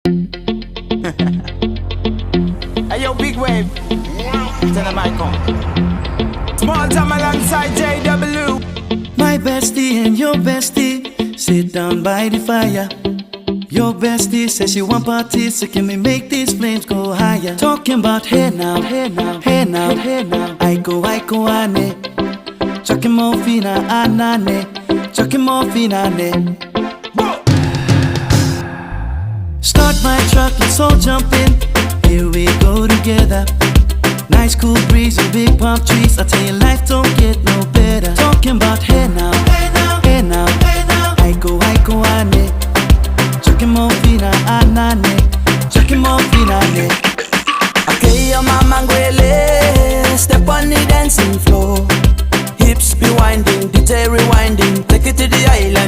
Hey yo, big wave. Tell them I come. Small time alongside JW. My bestie and your bestie sit down by the fire. Your bestie says she want parties, so can we make these flames go higher? Talking about hey now, hey now, hey now, hey now. I go, ane. Chucking more fina, anane. Chucking more fina, ane. Start my truck, let's all jump in. Here we go together. Nice cool breeze and big palm trees. I tell you, life don't get no better. Talking about hey now, hey now, hey now, hey now. I go, ane. Chucking more fina, anane. Chucking more fina, ane. Okay, your mama ngwele, step on the dancing floor. Hips be winding, detail rewinding. Take it to the island.